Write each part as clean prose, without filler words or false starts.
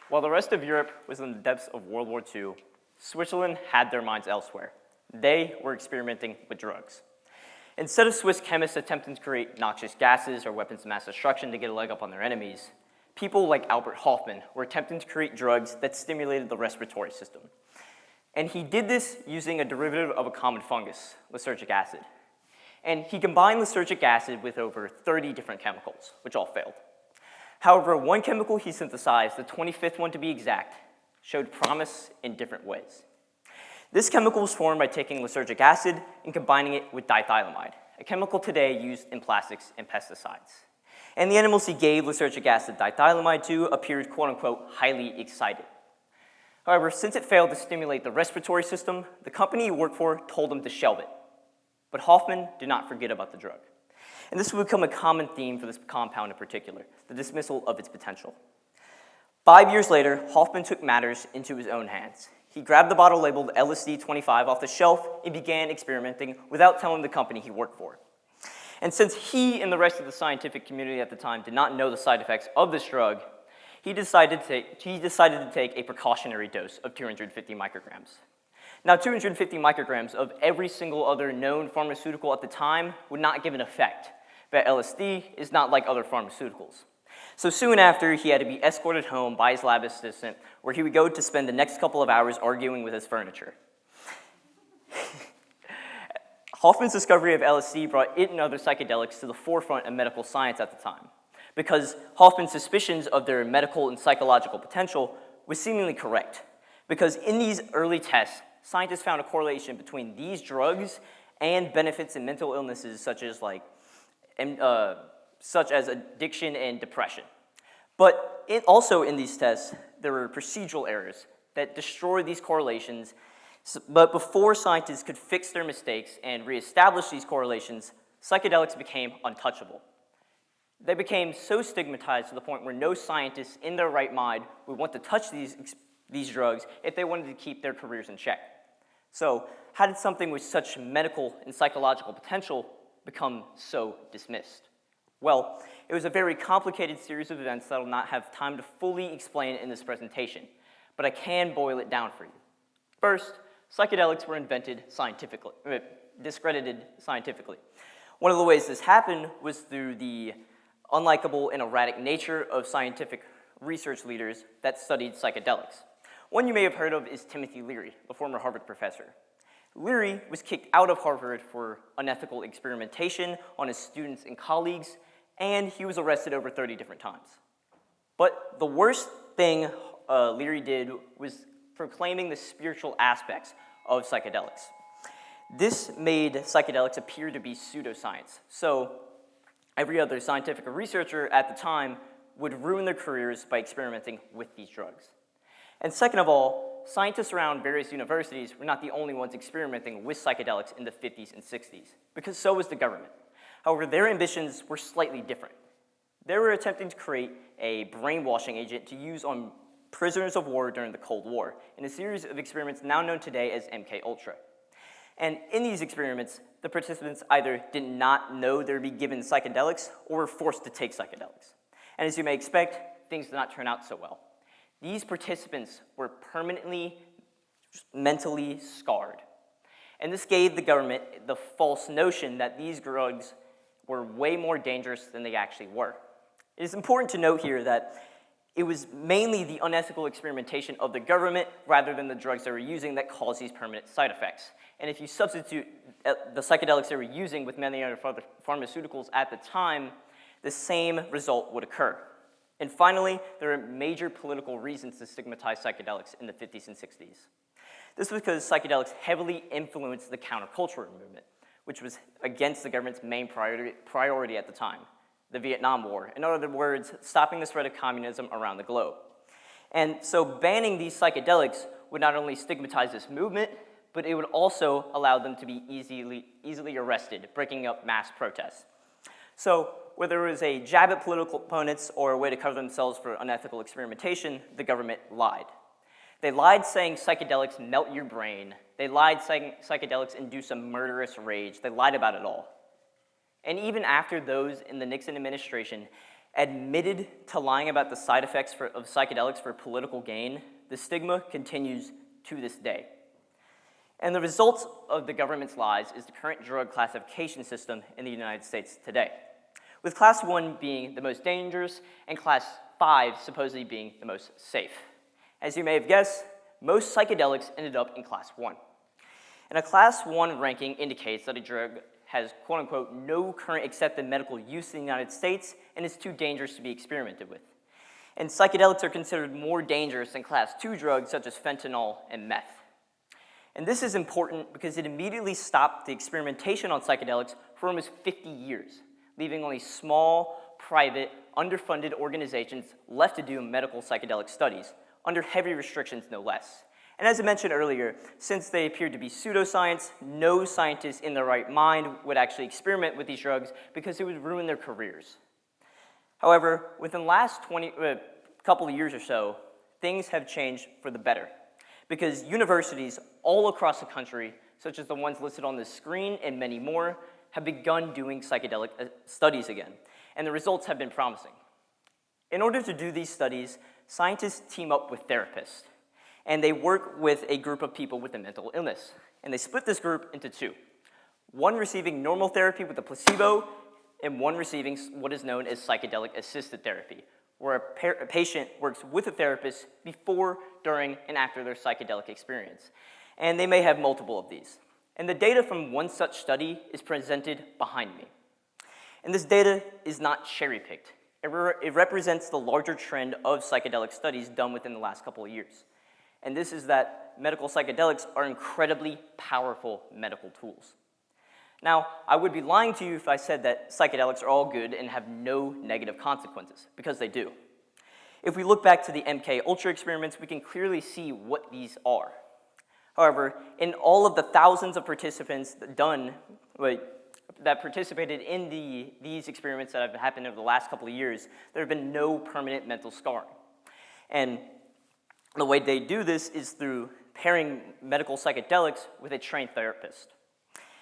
While the rest of Europe was in the depths of World War II, Switzerland had their minds elsewhere. They were experimenting with drugs. Instead of Swiss chemists attempting to create noxious gases or weapons of mass destruction to get a leg up on their enemies, people like Albert Hofmann were attempting to create drugs that stimulated the respiratory system. And he did this using a derivative of a common fungus, lysergic acid. And he combined lysergic acid with over 30 different chemicals, which all failed. However, one chemical he synthesized, the 25th one to be exact, showed promise in different ways. This chemical was formed by taking lysergic acid and combining it with diethylamide, a chemical today used in plastics and pesticides. And the animals he gave lysergic acid diethylamide to appeared, quote-unquote, highly excited. However, since it failed to stimulate the respiratory system, the company he worked for told him to shelve it. But Hofmann did not forget about the drug. And this would become a common theme for this compound in particular, the dismissal of its potential. 5 years later, Hofmann took matters into his own hands. He grabbed the bottle labeled LSD-25 off the shelf and began experimenting without telling the company he worked for. And since he and the rest of the scientific community at the time did not know the side effects of this drug, he decided to take a precautionary dose of 250 micrograms. Now, 250 micrograms of every single other known pharmaceutical at the time would not give an effect, but LSD is not like other pharmaceuticals. So soon after, he had to be escorted home by his lab assistant, where he would go to spend the next couple of hours arguing with his furniture. Hoffman's discovery of LSD brought it and other psychedelics to the forefront of medical science at the time, because Hoffman's suspicions of their medical and psychological potential was seemingly correct. Because in these early tests, scientists found a correlation between these drugs and benefits in mental illnesses such as addiction and depression. But also in these tests, there were procedural errors that destroyed these correlations. But before scientists could fix their mistakes and reestablish these correlations, psychedelics became untouchable. They became so stigmatized to the point where no scientist in their right mind would want to touch these drugs if they wanted to keep their careers in check. So how did something with such medical and psychological potential become so dismissed? Well, it was a very complicated series of events that I will not have time to fully explain in this presentation, but I can boil it down for you. First, psychedelics were discredited scientifically. One of the ways this happened was through the unlikable and erratic nature of scientific research leaders that studied psychedelics. One you may have heard of is Timothy Leary, a former Harvard professor. Leary was kicked out of Harvard for unethical experimentation on his students and colleagues, and he was arrested over 30 different times. But the worst thing Leary did was proclaiming the spiritual aspects of psychedelics. This made psychedelics appear to be pseudoscience. So every other scientific researcher at the time would ruin their careers by experimenting with these drugs. And second of all, scientists around various universities were not the only ones experimenting with psychedelics in the 50s and 60s, because so was the government. However, their ambitions were slightly different. They were attempting to create a brainwashing agent to use on prisoners of war during the Cold War in a series of experiments now known today as MKUltra. And in these experiments, the participants either did not know they would be given psychedelics or were forced to take psychedelics. And as you may expect, things did not turn out so well. These participants were permanently mentally scarred. And this gave the government the false notion that these drugs were way more dangerous than they actually were. It is important to note here that it was mainly the unethical experimentation of the government rather than the drugs they were using that caused these permanent side effects. And if you substitute the psychedelics they were using with many other pharmaceuticals at the time, the same result would occur. And finally, there are major political reasons to stigmatize psychedelics in the 50s and 60s. This was because psychedelics heavily influenced the counterculture movement, which was against the government's main priority at the time, the Vietnam War. In other words, stopping the spread of communism around the globe. And so banning these psychedelics would not only stigmatize this movement, but it would also allow them to be easily arrested, breaking up mass protests. So whether it was a jab at political opponents or a way to cover themselves for unethical experimentation, the government lied. They lied saying psychedelics melt your brain. They lied saying psychedelics induce a murderous rage. They lied about it all. And even after those in the Nixon administration, admitted to lying about the side effects of psychedelics for political gain, the stigma continues to this day. And the result of the government's lies is the current drug classification system in the United States today, with Class 1 being the most dangerous and Class 5 supposedly being the most safe. As you may have guessed, most psychedelics ended up in Class 1. And a Class 1 ranking indicates that a drug has, quote-unquote, no current accepted medical use in the United States and is too dangerous to be experimented with. And psychedelics are considered more dangerous than Class 2 drugs such as fentanyl and meth. And this is important because it immediately stopped the experimentation on psychedelics for almost 50 years, leaving only small, private, underfunded organizations left to do medical psychedelic studies, under heavy restrictions no less. And as I mentioned earlier, since they appeared to be pseudoscience, no scientist in their right mind would actually experiment with these drugs because it would ruin their careers. However, within the last couple of years or so, things have changed for the better, because universities all across the country, such as the ones listed on this screen and many more, have begun doing psychedelic studies again, and the results have been promising. In order to do these studies, scientists team up with therapists, and they work with a group of people with a mental illness, and they split this group into two, one receiving normal therapy with a placebo, and one receiving what is known as psychedelic-assisted therapy, where a patient works with a therapist before, during, and after their psychedelic experience. And they may have multiple of these. And the data from one such study is presented behind me. And this data is not cherry-picked. It represents the larger trend of psychedelic studies done within the last couple of years. And this is that medical psychedelics are incredibly powerful medical tools. Now, I would be lying to you if I said that psychedelics are all good and have no negative consequences, because they do. If we look back to the MK Ultra experiments, we can clearly see what these are. However, in all of the thousands of participants that participated in these experiments that have happened over the last couple of years, there have been no permanent mental scarring. And the way they do this is through pairing medical psychedelics with a trained therapist.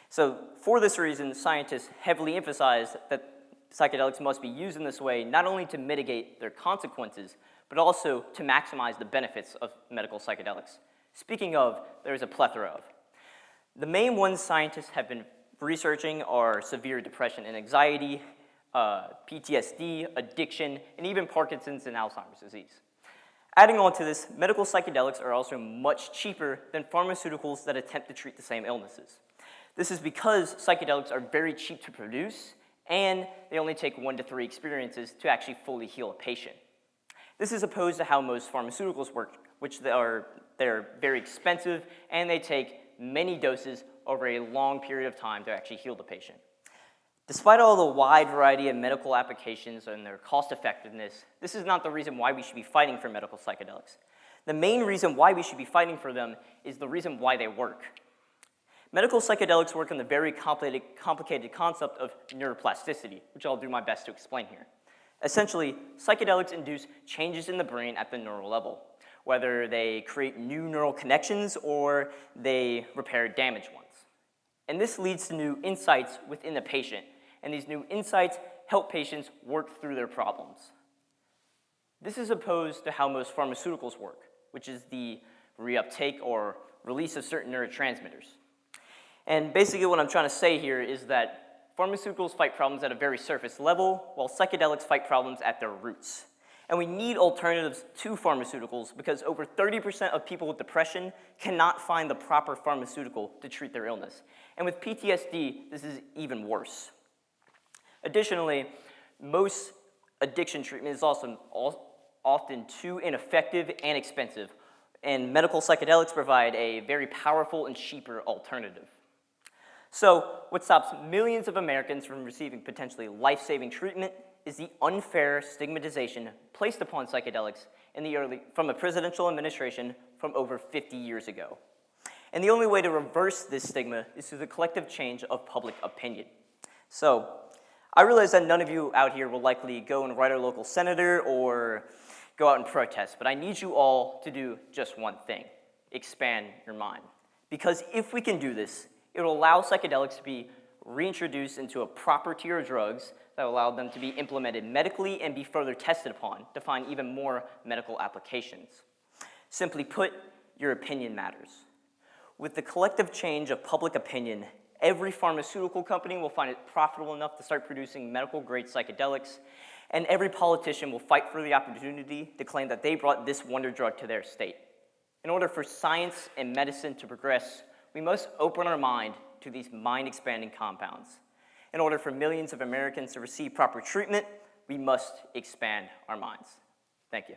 So for this reason, scientists heavily emphasize that psychedelics must be used in this way not only to mitigate their consequences, but also to maximize the benefits of medical psychedelics. Speaking of, there's a plethora of. The main ones scientists have been researching are severe depression and anxiety, PTSD, addiction, and even Parkinson's and Alzheimer's disease. Adding on to this, medical psychedelics are also much cheaper than pharmaceuticals that attempt to treat the same illnesses. This is because psychedelics are very cheap to produce, and they only take 1 to 3 experiences to actually fully heal a patient. This is opposed to how most pharmaceuticals work, which they're very expensive, and they take many doses over a long period of time to actually heal the patient. Despite all the wide variety of medical applications and their cost effectiveness, this is not the reason why we should be fighting for medical psychedelics. The main reason why we should be fighting for them is the reason why they work. Medical psychedelics work on the very complicated concept of neuroplasticity, which I'll do my best to explain here. Essentially, psychedelics induce changes in the brain at the neural level, whether they create new neural connections or they repair damaged ones. And this leads to new insights within the patient, and these new insights help patients work through their problems. This is opposed to how most pharmaceuticals work, which is the reuptake or release of certain neurotransmitters. And basically what I'm trying to say here is that pharmaceuticals fight problems at a very surface level, while psychedelics fight problems at their roots. And we need alternatives to pharmaceuticals because over 30% of people with depression cannot find the proper pharmaceutical to treat their illness. And with PTSD, this is even worse. Additionally, most addiction treatment is also often too ineffective and expensive, and medical psychedelics provide a very powerful and cheaper alternative. So, what stops millions of Americans from receiving potentially life-saving treatment is the unfair stigmatization placed upon psychedelics from a presidential administration from over 50 years ago. And the only way to reverse this stigma is through the collective change of public opinion. So, I realize that none of you out here will likely go and write our local senator or go out and protest, but I need you all to do just one thing: expand your mind. Because if we can do this, it will allow psychedelics to be reintroduced into a proper tier of drugs that allowed them to be implemented medically and be further tested upon to find even more medical applications. Simply put, your opinion matters. With the collective change of public opinion, every pharmaceutical company will find it profitable enough to start producing medical-grade psychedelics, and every politician will fight for the opportunity to claim that they brought this wonder drug to their state. In order for science and medicine to progress, we must open our mind to these mind-expanding compounds. In order for millions of Americans to receive proper treatment, we must expand our minds. Thank you.